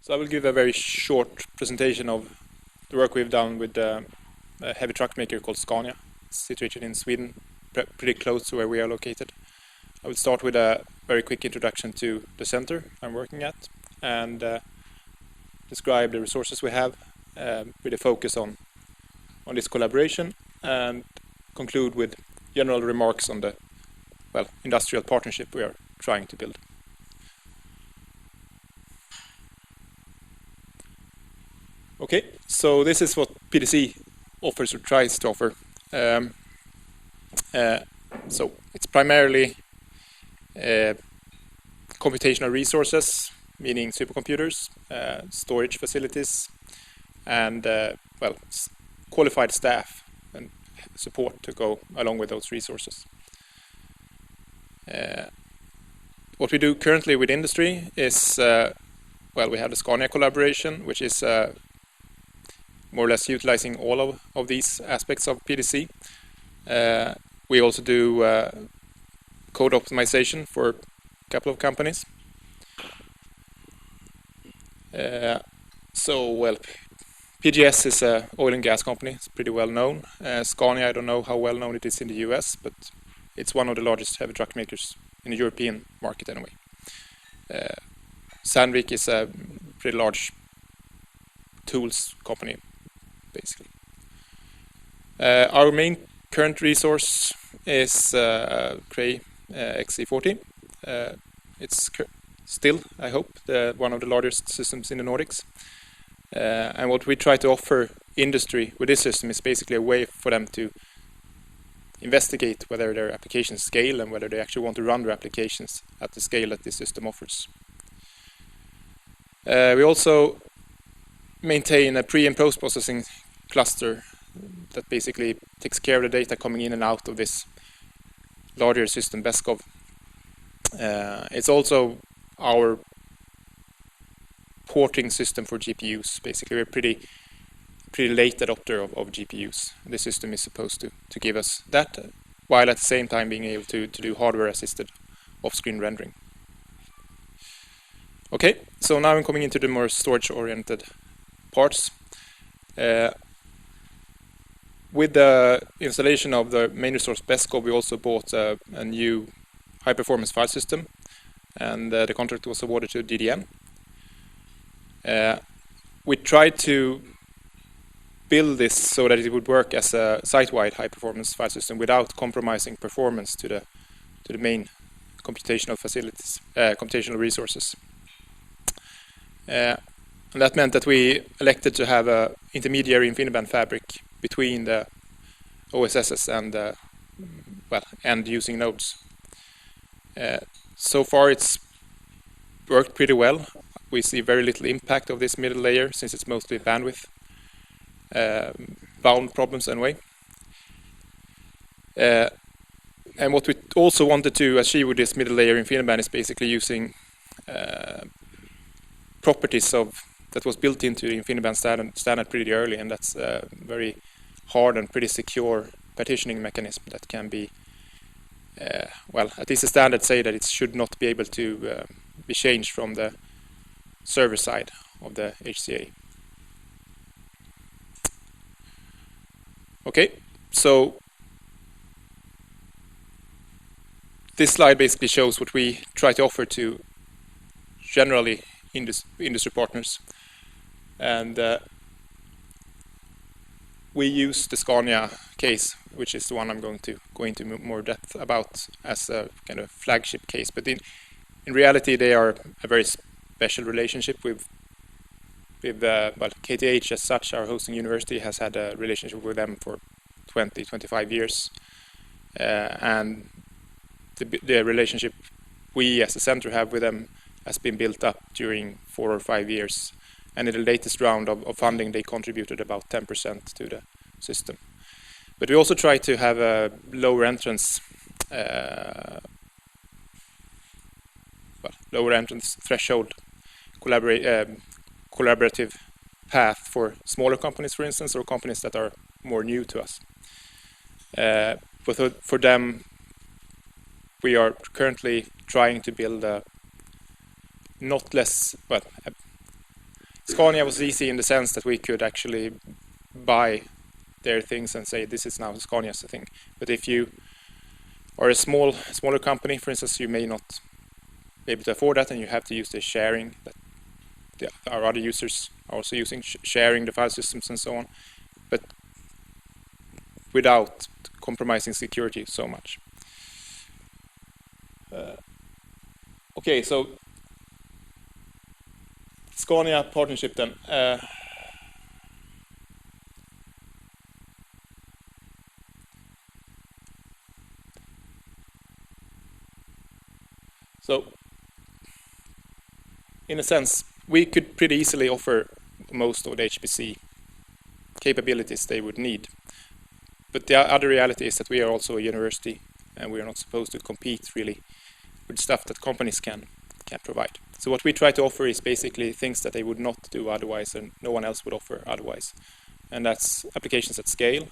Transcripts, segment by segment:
So I will give a very short presentation of the work we've done with a heavy truck maker called Scania. It's situated in Sweden, pretty close to where we are located. I will start with a very quick introduction to the center I'm working at and describe the resources we have with a focus on this collaboration, and conclude with general remarks on the industrial partnership we are trying to build. Okay, so this is what PDC offers or tries to offer. So it's primarily computational resources, meaning supercomputers, storage facilities, and qualified staff and support to go along with those resources. What we do currently with industry is, we have the Scania collaboration, which is more or less utilizing all of these aspects of PDC. We also do code optimization for a couple of companies. PGS is an oil and gas company. It's pretty well known. Scania, I don't know how well known it is in the US, but it's one of the largest heavy truck makers in the European market anyway. Sandvik is a pretty large tools company, basically. Our main current resource is Cray XC40. It's still, I hope, one of the largest systems in the Nordics. And what we try to offer industry with this system is basically a way for them to investigate whether their applications scale and whether they actually want to run their applications at the scale that this system offers. We also maintain a pre- and post-processing cluster that basically takes care of the data coming in and out of this larger system, Beskov. It's also our porting system for GPUs. Basically, we're pretty late adopter of GPUs. This system is supposed to give us that, while at the same time being able to do hardware-assisted off-screen rendering. Okay, so now I'm coming into the more storage-oriented parts. With the installation of the main resource Beskov, we also bought a new high-performance file system, and the contract was awarded to DDN. We tried to build this so that it would work as a site-wide high-performance file system without compromising performance to the main computational facilities, computational resources. And that meant that we elected to have an intermediary InfiniBand fabric between the OSSs and the end-using nodes. So far, it's worked pretty well. We see very little impact of this middle layer since it's mostly bandwidth bound problems anyway. And what we also wanted to achieve with this middle layer InfiniBand is basically using properties that was built into the InfiniBand standard pretty early, and that's a very hard and pretty secure partitioning mechanism that can be, at least the standards say that it should not be able to be changed from the server side of the HCA. Okay, so this slide basically shows what we try to offer to generally industry partners, and we use the Scania case, which is the one I'm going to go into more depth about, as a kind of flagship case. But in reality, they are a very special relationship with KTH as such. Our hosting university has had a relationship with them for 20-25 years, and the relationship we as a center have with them has been built up during 4 or 5 years, and in the latest round of funding they contributed about 10% to the system. But we also try to have a lower entrance threshold collaborative path for smaller companies, for instance, or companies that are more new to us. But for them, we are currently trying to build a Scania was easy in the sense that we could actually buy their things and say this is now Scania's thing. But if you are a smaller company, for instance, you may not be able to afford that, and you have to use the sharing that our other users are also using, sharing the file systems and so on, but without compromising security so much. Okay, so Scania partnership then. So, in a sense, we could pretty easily offer most of the HPC capabilities they would need. But the other reality is that we are also a university, and we are not supposed to compete really with stuff that companies can provide. So what we try to offer is basically things that they would not do otherwise, and no one else would offer otherwise. And that's applications at scale,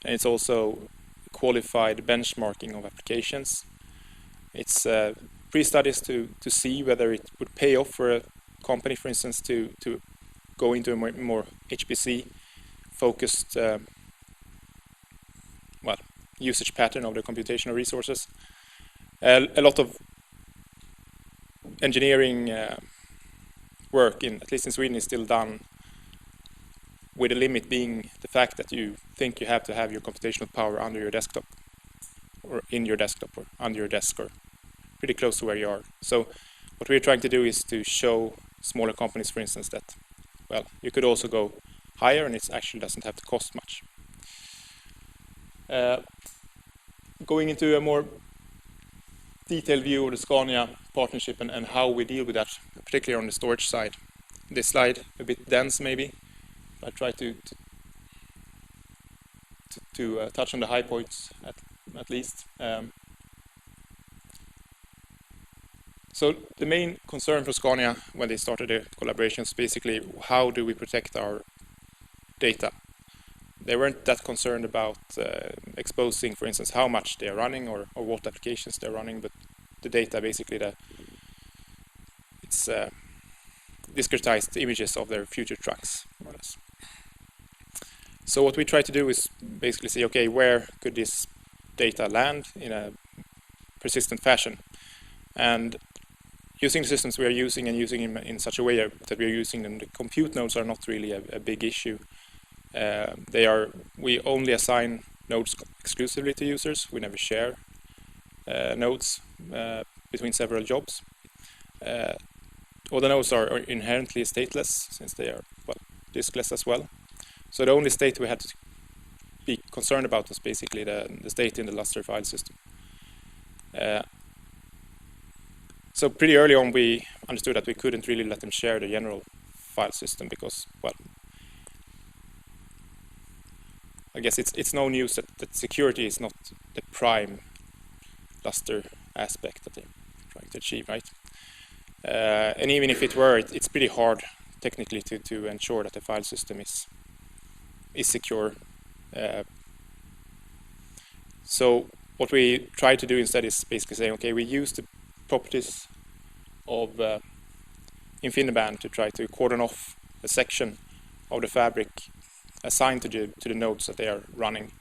and it's also qualified benchmarking of applications. It's pre-studies to see whether it would pay off for a company, for instance, to go into a more HPC focused usage pattern of the computational resources. A lot of engineering work, at least in Sweden, is still done with the limit being the fact that you think you have to have your computational power under your desktop, or in your desktop, or under your desk, or pretty close to where you are. So what we're trying to do is to show smaller companies, for instance, that, well, you could also go higher and it actually doesn't have to cost much. Going into a more detailed view of the Scania partnership and how we deal with that, particularly on the storage side. This slide, a bit dense maybe. I try to touch on the high points at least. So the main concern for Scania when they started the collaborations, basically, how do we protect our data? They weren't that concerned about exposing, for instance, how much they are running or what applications they're running, but the data, basically, it's discretized images of their future trucks, more or less. So what we try to do is basically say, okay, where could this data land in a persistent fashion? And using the systems we are using and using them in such a way that we are using them, the compute nodes are not really a big issue. We only assign nodes exclusively to users. We never share nodes between several jobs. All the nodes are inherently stateless, since they are, well, diskless as well. So the only state we had to be concerned about was basically the state in the Lustre file system. So pretty early on we understood that we couldn't really let them share the general file system because, well, I guess it's no news that security is not the prime Lustre aspect that they're trying to achieve, right? And even if it were, it's pretty hard technically to ensure that the file system is secure. So what we try to do instead is basically saying, okay, we use the properties of InfiniBand to try to cordon off a section of the fabric assigned to the nodes that they are running.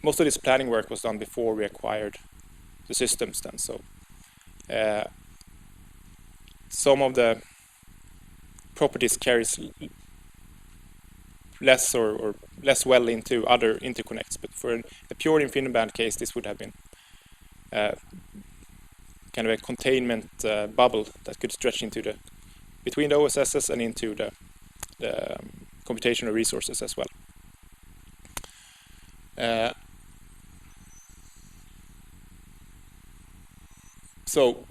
Most of this planning work was done before we acquired the systems then, so some of the properties carries less or less well into other interconnects, but for a pure InfiniBand case, this would have been kind of a containment bubble that could stretch into between the OSSs and into the computational resources as well. So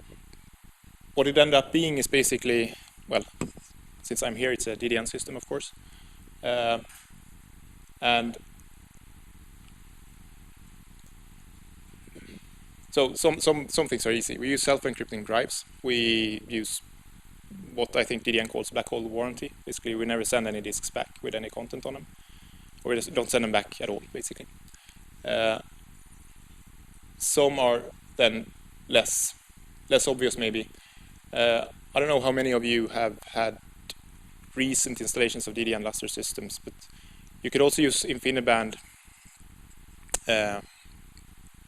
what it ended up being is basically, well, since I'm here, it's a DDN system, of course, and so some things are easy. We use self-encrypting drives. We use what I think DDN calls black hole warranty. Basically, we never send any disks back with any content on them, or we just don't send them back at all, basically. Some are then less obvious, maybe. I don't know how many of you have had recent installations of DDN Luster systems, but you could also use InfiniBand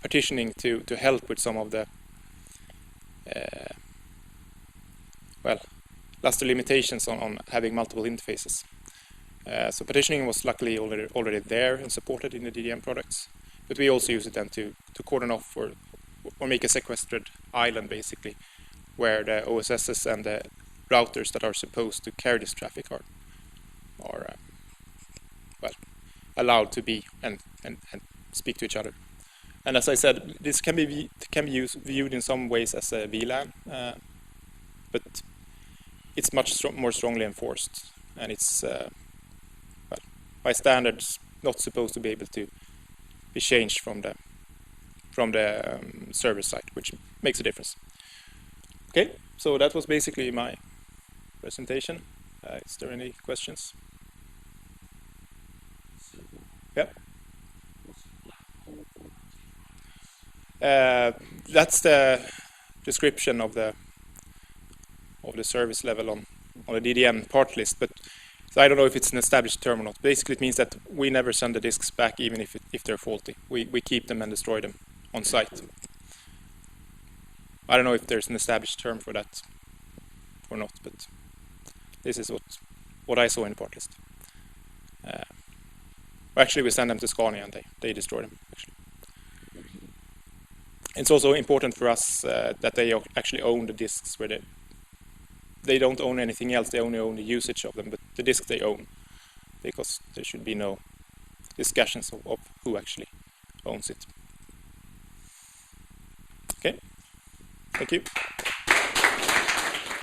partitioning to help with some of the Luster limitations on having multiple interfaces. So partitioning was luckily already there and supported in the DDN products, but we also use it then to cordon off or make a sequestered island, basically, where the OSSs and the routers that are supposed to carry this traffic are allowed to be and speak to each other. And as I said, this can be viewed in some ways as a VLAN, but it's much more strongly enforced, and it's by standards not supposed to be able to be changed from the server side, which makes a difference. Okay, so that was basically my presentation. Is there any questions? Yeah. That's the description of the service level on the DDN part list, but so I don't know if it's an established term or not. Basically, it means that we never send the disks back, even if they're faulty. We keep them and destroy them on site. I don't know if there's an established term for that or not, but this is what I saw in the part list. Actually, we send them to Scania and they destroy them. Actually, it's also important for us that they actually own the disks, where they don't own anything else. They only own the usage of them, but the disk they own, because there should be no discussions of who actually owns it. Okay, thank you.